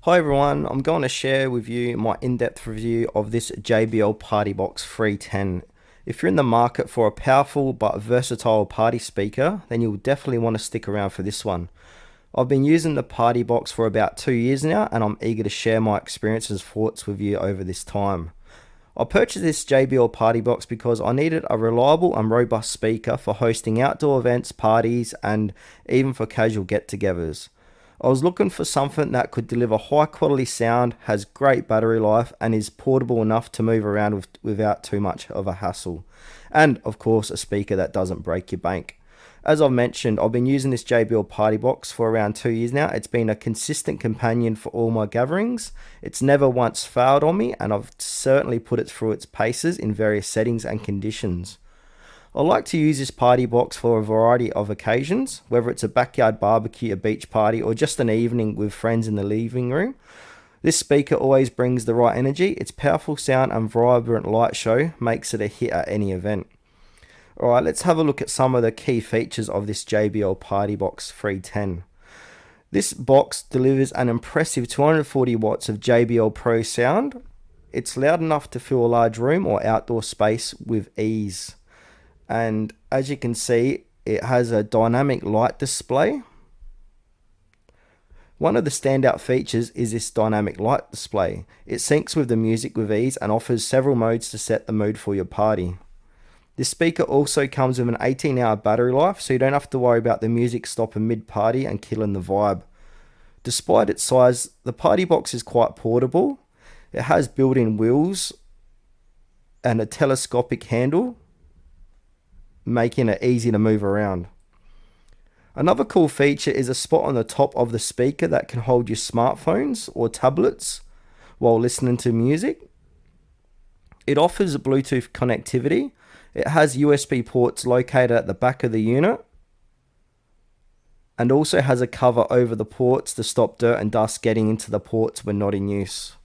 Hi everyone, I'm going to share with you my in-depth review of this JBL Partybox 310. If you're in the market for a powerful but versatile party speaker, then you'll definitely want to stick around for this one. I've been using the Partybox for about 2 years now, and I'm eager to share my experiences and thoughts with you over this time. I purchased this JBL Partybox because I needed a reliable and robust speaker for hosting outdoor events, parties, and even for casual get-togethers. I was looking for something that could deliver high quality sound, has great battery life, and is portable enough to move around without too much of a hassle. And of course, a speaker that doesn't break your bank. As I've mentioned, I've been using this JBL Partybox for around 2 years now. It's been a consistent companion for all my gatherings. It's never once failed on me, and I've certainly put it through its paces in various settings and conditions. I like to use this party box for a variety of occasions, whether it's a backyard barbecue, a beach party, or just an evening with friends in the living room. This speaker always brings the right energy. Its powerful sound and vibrant light show makes it a hit at any event. Alright, let's have a look at some of the key features of this JBL Partybox 310. This box delivers an impressive 240 watts of JBL Pro Sound. It's loud enough to fill a large room or outdoor space with ease. And as you can see, it has a dynamic light display. One of the standout features is this dynamic light display. It syncs with the music with ease and offers several modes to set the mood for your party. This speaker also comes with an 18-hour battery life, so you don't have to worry about the music stopping mid-party and killing the vibe. Despite its size, the party box is quite portable. It has built-in wheels and a telescopic handle, making it easy to move around. Another cool feature is a spot on the top of the speaker that can hold your smartphones or tablets while listening to music. It offers Bluetooth connectivity. It has USB ports located at the back of the unit, and also has a cover over the ports to stop dirt and dust getting into the ports when not in use.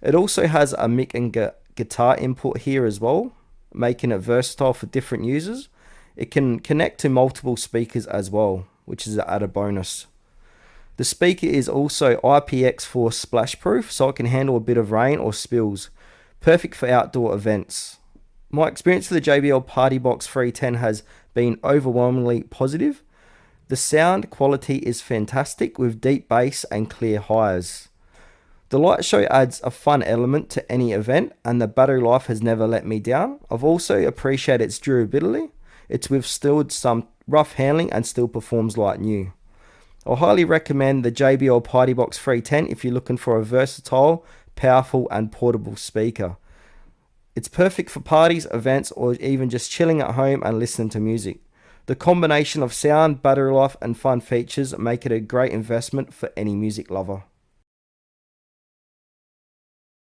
It also has a mic and guitar input here as well, making it versatile for different users. It can connect to multiple speakers as well, which is an added bonus. The speaker is also IPX4 splash proof, so it can handle a bit of rain or spills. Perfect for outdoor events. My experience with the JBL Partybox 310 has been overwhelmingly positive. The sound quality is fantastic with deep bass and clear highs. The light show adds a fun element to any event, and the battery life has never let me down. I've also appreciated its durability. It's withstood some rough handling and still performs like new. I highly recommend the JBL Partybox 310 if you're looking for a versatile, powerful and portable speaker. It's perfect for parties, events, or even just chilling at home and listening to music. The combination of sound, battery life and fun features make it a great investment for any music lover.